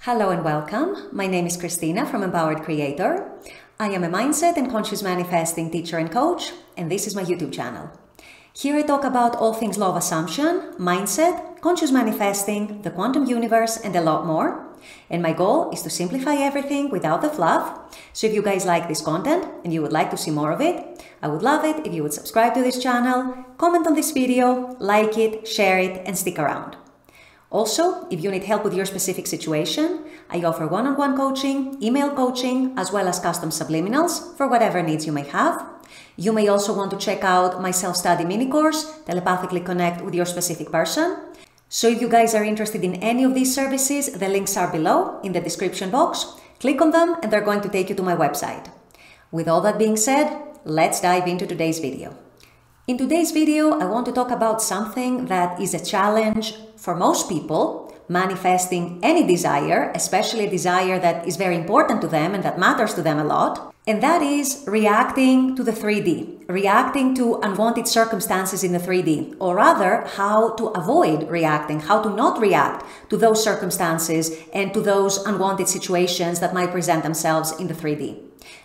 Hello and welcome. My name is Christina from Empowered Creator. I am a mindset and conscious manifesting teacher and coach, and this is my YouTube channel. Here I talk about all things law of assumption, mindset, conscious manifesting, the quantum universe, and a lot more. And my goal is to simplify everything without the fluff. So if you guys like this content and you would like to see more of it, I would love it if you would subscribe to this channel, comment on this video, like it, share it, and stick around. Also, if you need help with your specific situation, I offer one-on-one coaching, email coaching, as well as custom subliminals for whatever needs you may have. You may also want to check out my self-study mini course, Telepathically Connect with Your Specific Person. So if you guys are interested in any of these services, the links are below in the description box. Click on them and they're going to take you to my website. With all that being said, let's dive into today's video. In today's video, I want to talk about something that is a challenge for most people, manifesting any desire, especially a desire that is very important to them and that matters to them a lot. And that is reacting to the 3D, reacting to unwanted circumstances in the 3D, or rather, how to avoid reacting, how to not react to those circumstances and to those unwanted situations that might present themselves in the 3D.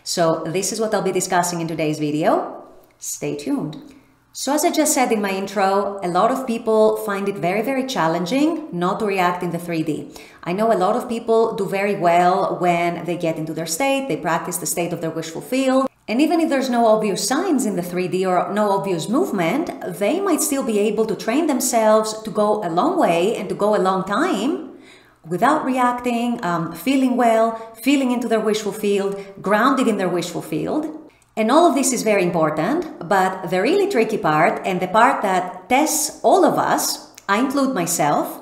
So this is what I'll be discussing in today's video. Stay tuned. So as I just said in my intro, a lot of people find it very, very challenging not to react in the 3D. I know a lot of people do very well when they get into their state, they practice the state of their wish fulfilled. And even if there's no obvious signs in the 3D or no obvious movement, they might still be able to train themselves to go a long way and to go a long time without reacting, feeling well, feeling into their wish fulfilled, grounded in their wish fulfilled. And all of this is very important, but the really tricky part, and the part that tests all of us, I include myself,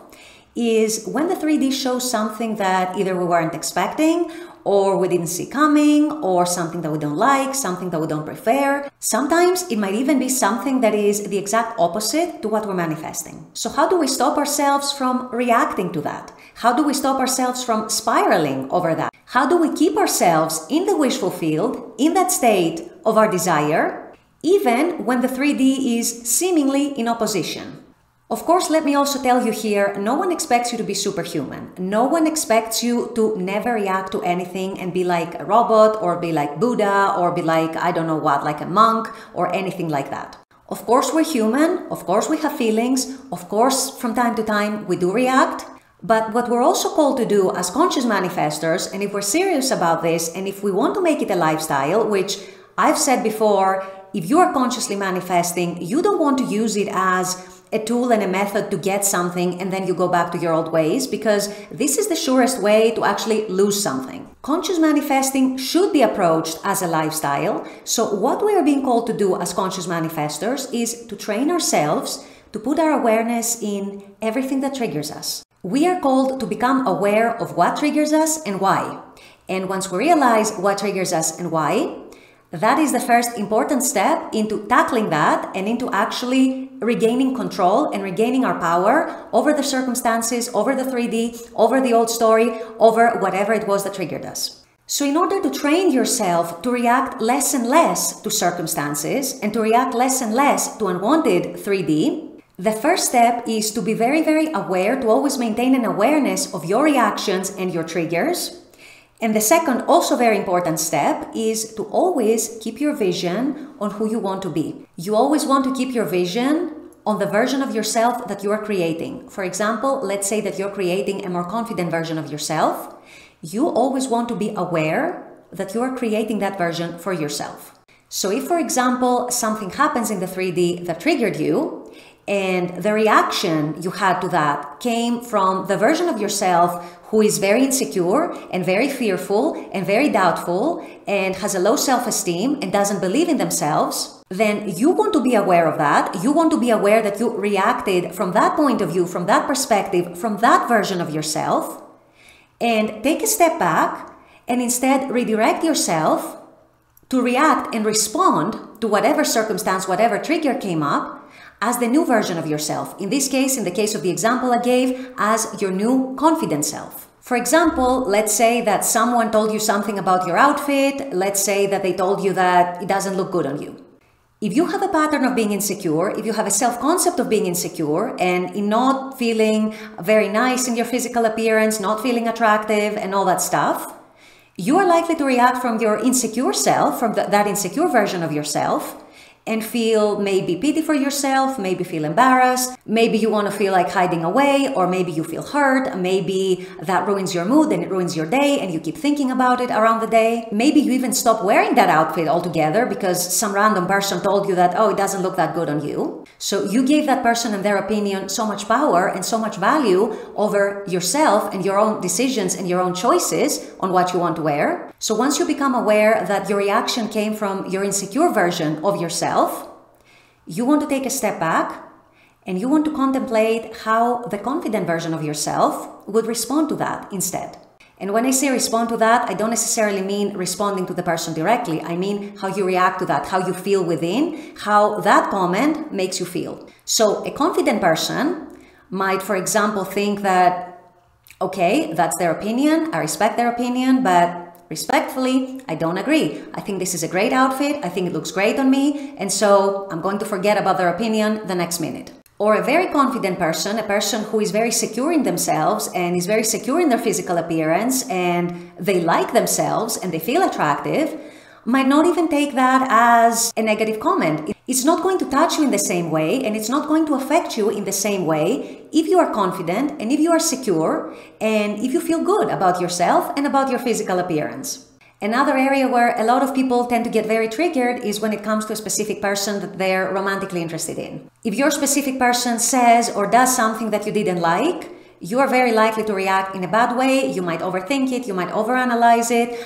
is when the 3D shows something that either we weren't expecting, or we didn't see coming, or something that we don't like, something that we don't prefer. Sometimes it might even be something that is the exact opposite to what we're manifesting. So how do we stop ourselves from reacting to that? How do we stop ourselves from spiraling over that? How do we keep ourselves in the wish fulfilled, in that state of our desire, even when the 3D is seemingly in opposition? Of course, let me also tell you here, no one expects you to be superhuman. No one expects you to never react to anything and be like a robot or be like Buddha or be like, I don't know what, like a monk or anything like that. Of course, we're human. Of course, we have feelings. Of course, from time to time, we do react. But what we're also called to do as conscious manifestors, and if we're serious about this, and if we want to make it a lifestyle, which I've said before, if you are consciously manifesting, you don't want to use it as a tool and a method to get something and then you go back to your old ways, because this is the surest way to actually lose something. Conscious manifesting should be approached as a lifestyle. So what we are being called to do as conscious manifestors is to train ourselves to put our awareness in everything that triggers us. We are called to become aware of what triggers us and why. And once we realize what triggers us and why, that is the first important step into tackling that and into actually regaining control and regaining our power over the circumstances, over the 3D, over the old story, over whatever it was that triggered us. So in order to train yourself to react less and less to circumstances and to react less and less to unwanted 3D, the first step is to be very, very aware, to always maintain an awareness of your reactions and your triggers. And the second, also very important step is to always keep your vision on who you want to be. You always want to keep your vision on the version of yourself that you are creating. For example, let's say that you're creating a more confident version of yourself. You always want to be aware that you are creating that version for yourself. So if, for example, something happens in the 3D that triggered you, and the reaction you had to that came from the version of yourself who is very insecure and very fearful and very doubtful and has a low self-esteem and doesn't believe in themselves, then you want to be aware of that. You want to be aware that you reacted from that point of view, from that perspective, from that version of yourself, and take a step back and instead redirect yourself to react and respond to whatever circumstance, whatever trigger came up, as the new version of yourself. In this case, in the case of the example I gave, as your new confident self. For example, let's say that someone told you something about your outfit. Let's say that they told you that it doesn't look good on you. If you have a pattern of being insecure, if you have a self-concept of being insecure and in not feeling very nice in your physical appearance, not feeling attractive and all that stuff, you are likely to react from your insecure self, from that insecure version of yourself, and feel maybe pity for yourself, maybe feel embarrassed, maybe you want to feel like hiding away, or maybe you feel hurt, maybe that ruins your mood and it ruins your day and you keep thinking about it around the day. Maybe you even stop wearing that outfit altogether because some random person told you that, oh, it doesn't look that good on you. So you gave that person and their opinion so much power and so much value over yourself and your own decisions and your own choices on what you want to wear. So once you become aware that your reaction came from your insecure version of yourself, you want to take a step back and you want to contemplate how the confident version of yourself would respond to that instead. And when I say respond to that, I don't necessarily mean responding to the person directly. I mean how you react to that, how you feel within, how that comment makes you feel. So a confident person might, for example, think that, okay, that's their opinion, I respect their opinion, but respectfully, I don't agree. I think this is a great outfit. I think it looks great on me. And so I'm going to forget about their opinion the next minute. Or a very confident person, a person who is very secure in themselves and is very secure in their physical appearance and they like themselves and they feel attractive, might not even take that as a negative comment. It's not going to touch you in the same way and it's not going to affect you in the same way if you are confident and if you are secure and if you feel good about yourself and about your physical appearance. Another area where a lot of people tend to get very triggered is when it comes to a specific person that they're romantically interested in. If your specific person says or does something that you didn't like, you are very likely to react in a bad way. You might overthink it, you might overanalyze it,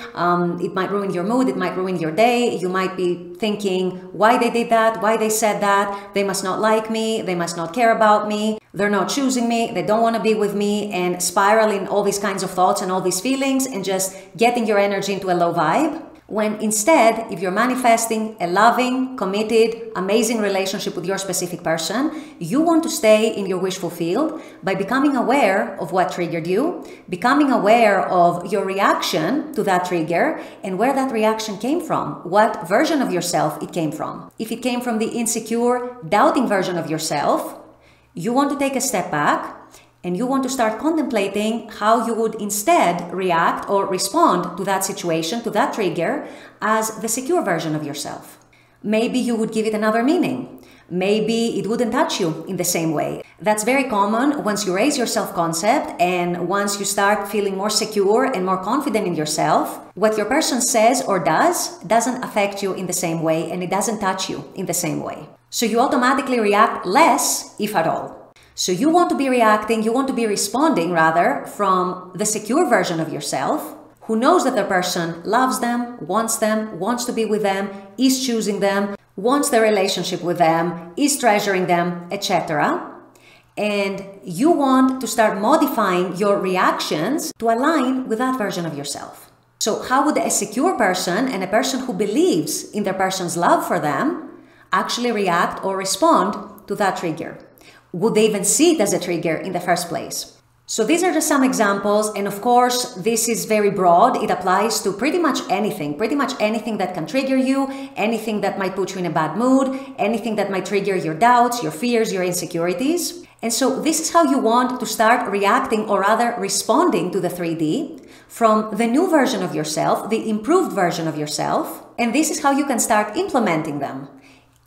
it might ruin your mood, it might ruin your day. You might be thinking why they did that, why they said that, they must not like me, they must not care about me, they're not choosing me, they don't want to be with me, and spiraling all these kinds of thoughts and all these feelings and just getting your energy into a low vibe. When instead, if you're manifesting a loving, committed, amazing relationship with your specific person, you want to stay in your wish fulfilled by becoming aware of what triggered you, becoming aware of your reaction to that trigger and where that reaction came from, what version of yourself it came from. If it came from the insecure, doubting version of yourself, you want to take a step back and you want to start contemplating how you would instead react or respond to that situation, to that trigger, as the secure version of yourself. Maybe you would give it another meaning. Maybe it wouldn't touch you in the same way. That's very common once you raise your self-concept and once you start feeling more secure and more confident in yourself. What your person says or does doesn't affect you in the same way and it doesn't touch you in the same way. So you automatically react less, if at all. So you want to be reacting, you want to be responding rather from the secure version of yourself who knows that the person loves them, wants to be with them, is choosing them, wants the relationship with them, is treasuring them, etc. And you want to start modifying your reactions to align with that version of yourself. So how would a secure person and a person who believes in their person's love for them actually react or respond to that trigger? Would they even see it as a trigger in the first place? So these are just some examples, and of course this is very broad. It applies to pretty much anything that can trigger you, anything that might put you in a bad mood, anything that might trigger your doubts, your fears, your insecurities. And so this is how you want to start reacting, or rather responding, to the 3D from the new version of yourself, the improved version of yourself, and this is how you can start implementing them.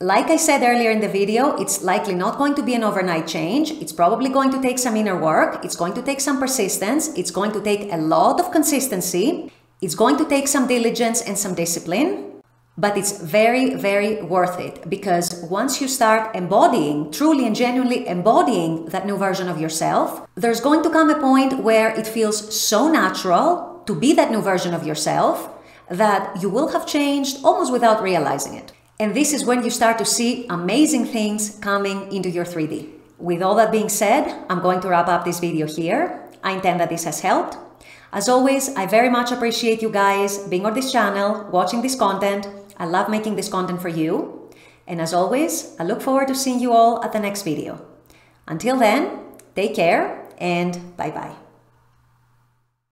Like I said earlier in the video, it's likely not going to be an overnight change. It's probably going to take some inner work. It's going to take some persistence. It's going to take a lot of consistency. It's going to take some diligence and some discipline. But it's very, very worth it, because once you start embodying, truly and genuinely embodying that new version of yourself, there's going to come a point where it feels so natural to be that new version of yourself that you will have changed almost without realizing it. And this is when you start to see amazing things coming into your 3D. With all that being said, I'm going to wrap up this video here. I intend that this has helped. As always, I very much appreciate you guys being on this channel, watching this content. I love making this content for you. And as always, I look forward to seeing you all at the next video. Until then, take care and bye-bye.